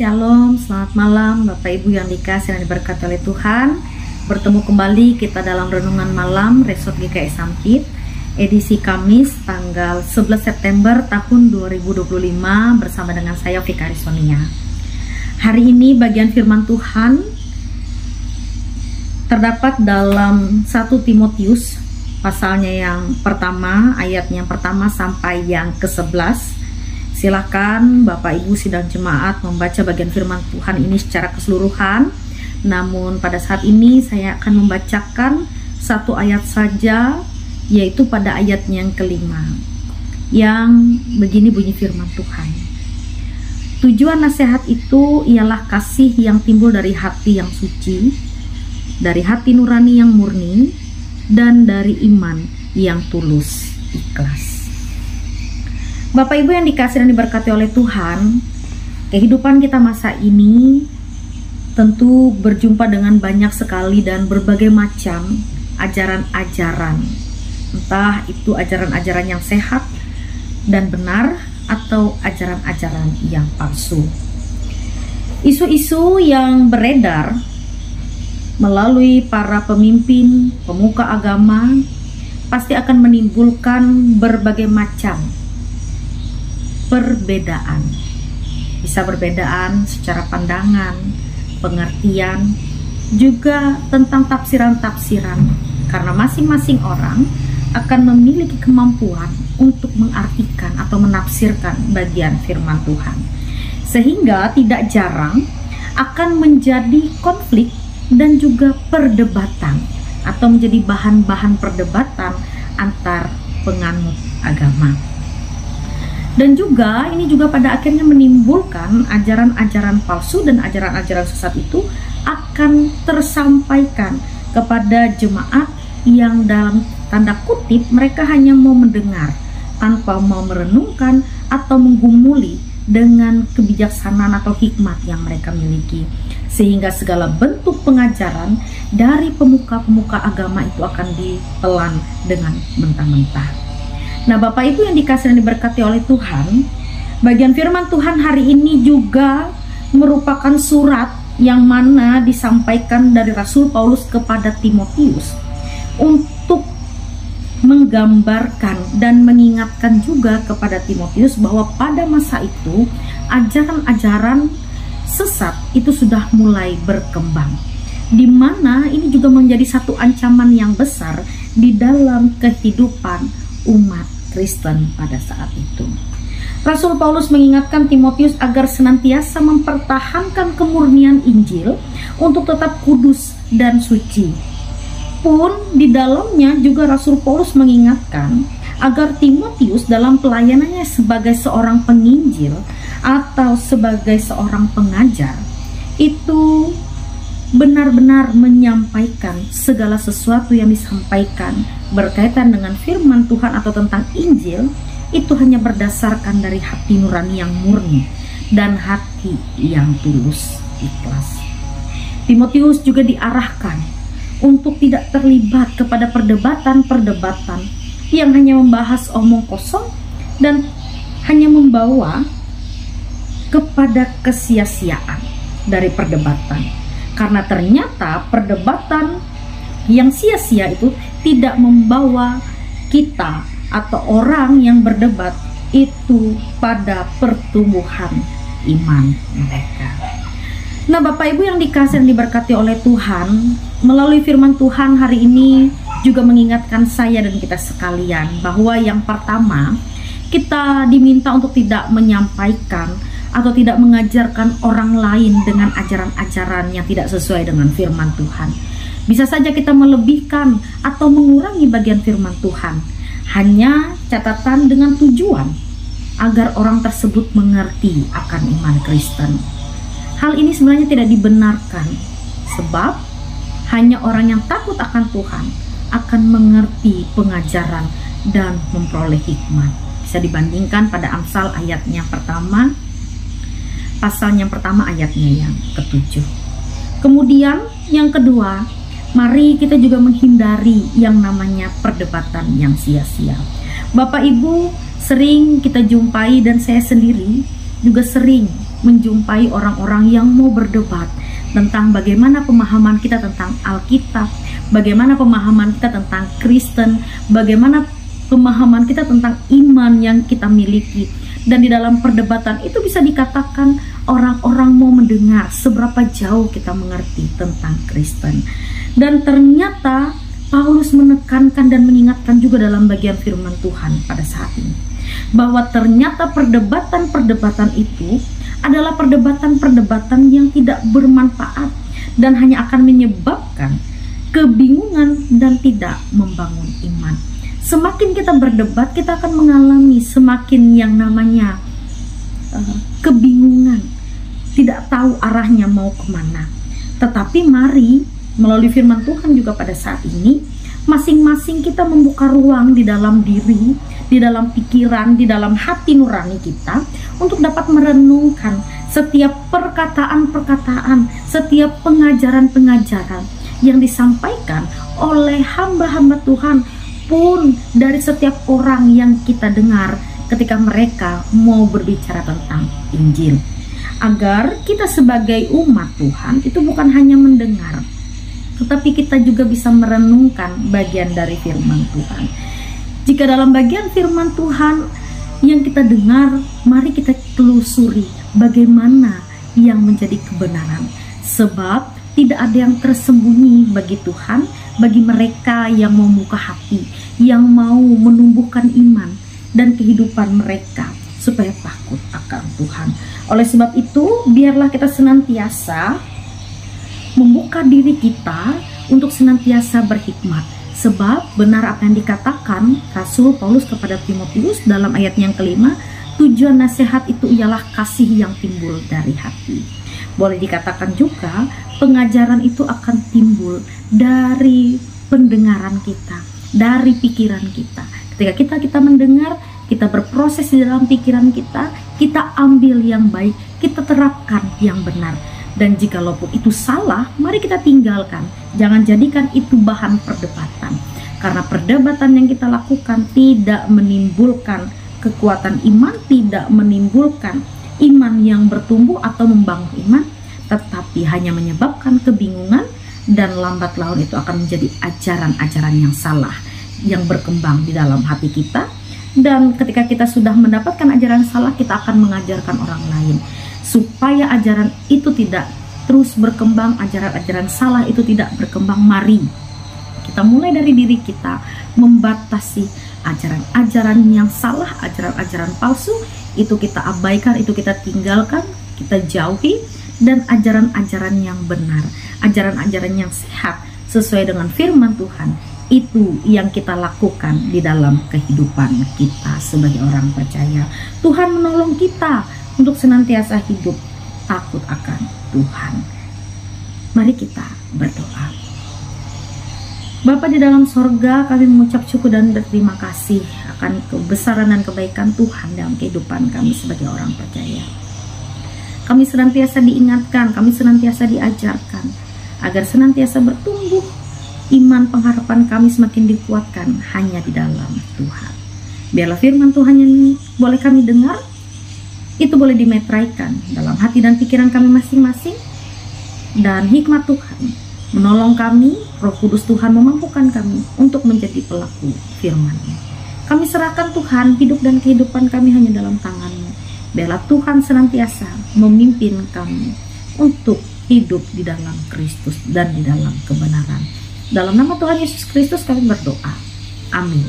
Shalom, selamat malam Bapak Ibu yang dikasih dan diberkati oleh Tuhan. Bertemu kembali kita dalam Renungan Malam Resort GKI Sampit, edisi Kamis tanggal 11 September tahun 2025 bersama dengan saya Fikari Sonia. Hari ini bagian firman Tuhan terdapat dalam 1 Timotius pasalnya yang pertama, ayatnya yang pertama sampai yang ke-11. Silakan Bapak Ibu sidang jemaat membaca bagian firman Tuhan ini secara keseluruhan. Namun pada saat ini saya akan membacakan satu ayat saja, yaitu pada ayatnya yang kelima, yang begini bunyi firman Tuhan. Tujuan nasihat itu ialah kasih yang timbul dari hati yang suci, dari hati nurani yang murni, dan dari iman yang tulus ikhlas. Bapak Ibu yang dikasih dan diberkati oleh Tuhan, kehidupan kita masa ini tentu berjumpa dengan banyak sekali dan berbagai macam ajaran-ajaran. Entah itu ajaran-ajaran yang sehat dan benar atau ajaran-ajaran yang palsu. Isu-isu yang beredar melalui para pemimpin, pemuka agama pasti akan menimbulkan berbagai macam perbedaan. Bisa perbedaan secara pandangan, pengertian, juga tentang tafsiran-tafsiran, karena masing-masing orang akan memiliki kemampuan untuk mengartikan atau menafsirkan bagian firman Tuhan, sehingga tidak jarang akan menjadi konflik dan juga perdebatan atau menjadi bahan-bahan perdebatan antar penganut agama. Dan juga ini juga pada akhirnya menimbulkan ajaran-ajaran palsu dan ajaran-ajaran sesat itu akan tersampaikan kepada jemaat yang dalam tanda kutip mereka hanya mau mendengar tanpa mau merenungkan atau menggumuli dengan kebijaksanaan atau hikmat yang mereka miliki, sehingga segala bentuk pengajaran dari pemuka-pemuka agama itu akan ditelan dengan mentah-mentah. Nah, Bapak Ibu yang dikasih dan diberkati oleh Tuhan, bagian firman Tuhan hari ini juga merupakan surat yang mana disampaikan dari Rasul Paulus kepada Timotius untuk menggambarkan dan mengingatkan juga kepada Timotius bahwa pada masa itu ajaran-ajaran sesat itu sudah mulai berkembang, di mana ini juga menjadi satu ancaman yang besar di dalam kehidupan umat Kristen pada saat itu. Rasul Paulus mengingatkan Timotius agar senantiasa mempertahankan kemurnian Injil untuk tetap kudus dan suci. Pun di dalamnya juga Rasul Paulus mengingatkan agar Timotius dalam pelayanannya sebagai seorang penginjil atau sebagai seorang pengajar itu benar-benar menyampaikan segala sesuatu yang disampaikan berkaitan dengan firman Tuhan atau tentang Injil itu hanya berdasarkan dari hati nurani yang murni dan hati yang tulus ikhlas. Timotius juga diarahkan untuk tidak terlibat kepada perdebatan-perdebatan yang hanya membahas omong kosong dan hanya membawa kepada kesia-siaan dari perdebatan. Karena ternyata perdebatan yang sia-sia itu tidak membawa kita atau orang yang berdebat itu pada pertumbuhan iman mereka. Nah, Bapak Ibu yang dikasih dan diberkati oleh Tuhan, melalui firman Tuhan hari ini juga mengingatkan saya dan kita sekalian bahwa yang pertama, kita diminta untuk tidak menyampaikan atau tidak mengajarkan orang lain dengan ajaran-ajaran yang tidak sesuai dengan firman Tuhan. Bisa saja kita melebihkan atau mengurangi bagian firman Tuhan, hanya catatan dengan tujuan agar orang tersebut mengerti akan iman Kristen. Hal ini sebenarnya tidak dibenarkan, sebab hanya orang yang takut akan Tuhan akan mengerti pengajaran dan memperoleh hikmat. Bisa dibandingkan pada Amsal ayatnya pertama, pasal yang pertama ayatnya yang ke-7. Kemudian yang kedua, mari kita juga menghindari yang namanya perdebatan yang sia-sia. Bapak Ibu sering kita jumpai dan saya sendiri juga sering menjumpai orang-orang yang mau berdebat tentang bagaimana pemahaman kita tentang Alkitab, bagaimana pemahaman kita tentang Kristen, bagaimana pemahaman kita tentang iman yang kita miliki. Dan di dalam perdebatan itu bisa dikatakan orang-orang mau mendengar seberapa jauh kita mengerti tentang Kristen. Dan ternyata Paulus menekankan dan mengingatkan juga dalam bagian firman Tuhan pada saat ini, bahwa ternyata perdebatan-perdebatan itu adalah perdebatan-perdebatan yang tidak bermanfaat dan hanya akan menyebabkan kebingungan dan tidak membangun iman. Semakin kita berdebat, kita akan mengalami semakin yang namanya kebingungan, tidak tahu arahnya mau kemana. Tetapi mari melalui firman Tuhan juga pada saat ini, masing-masing kita membuka ruang di dalam diri, di dalam pikiran, di dalam hati nurani kita untuk dapat merenungkan setiap perkataan-perkataan, setiap pengajaran-pengajaran yang disampaikan oleh hamba-hamba Tuhan, pun dari setiap orang yang kita dengar ketika mereka mau berbicara tentang Injil, agar kita sebagai umat Tuhan itu bukan hanya mendengar, tetapi kita juga bisa merenungkan bagian dari firman Tuhan. Jika dalam bagian firman Tuhan yang kita dengar, mari kita telusuri bagaimana yang menjadi kebenaran, sebab tidak ada yang tersembunyi bagi Tuhan, bagi mereka yang mau membuka hati, yang mau menumbuhkan iman dan kehidupan mereka supaya takut akan Tuhan. Oleh sebab itu, biarlah kita senantiasa membuka diri kita untuk senantiasa berhikmat, sebab benar apa yang dikatakan Rasul Paulus kepada Timotius dalam ayat yang kelima, tujuan nasihat itu ialah kasih yang timbul dari hati. Boleh dikatakan juga pengajaran itu akan timbul dari pendengaran kita, dari pikiran kita. Ketika kita mendengar, kita berproses di dalam pikiran kita, kita ambil yang baik, kita terapkan yang benar. Dan jikalaupun itu salah, mari kita tinggalkan. Jangan jadikan itu bahan perdebatan, karena perdebatan yang kita lakukan tidak menimbulkan kekuatan iman, tidak menimbulkan iman yang bertumbuh atau membangun iman, tetapi hanya menyebabkan kebingungan, dan lambat laun itu akan menjadi ajaran-ajaran yang salah yang berkembang di dalam hati kita. Dan ketika kita sudah mendapatkan ajaran salah, kita akan mengajarkan orang lain. Supaya ajaran itu tidak terus berkembang, ajaran-ajaran salah itu tidak berkembang, mari kita mulai dari diri kita membatasi ajaran-ajaran yang salah, ajaran-ajaran palsu itu kita abaikan, itu kita tinggalkan, kita jauhi. Dan ajaran-ajaran yang benar, ajaran-ajaran yang sehat sesuai dengan firman Tuhan, itu yang kita lakukan di dalam kehidupan kita sebagai orang percaya. Tuhan menolong kita untuk senantiasa hidup takut akan Tuhan. Mari kita berdoa. Bapa di dalam sorga, kami mengucap syukur dan berterima kasih akan kebesaran dan kebaikan Tuhan dalam kehidupan kami sebagai orang percaya. Kami senantiasa diingatkan, kami senantiasa diajarkan agar senantiasa bertumbuh iman, pengharapan kami semakin dikuatkan hanya di dalam Tuhan. Biarlah firman Tuhan yang boleh kami dengar itu boleh dimetraikan dalam hati dan pikiran kami masing-masing, dan hikmat Tuhan menolong kami, Roh Kudus Tuhan memampukan kami untuk menjadi pelaku firman-Nya. Kami serahkan Tuhan hidup dan kehidupan kami hanya dalam tangan-Mu. Biarlah Tuhan senantiasa memimpin kami untuk hidup di dalam Kristus dan di dalam kebenaran. Dalam nama Tuhan Yesus Kristus kami berdoa. Amin.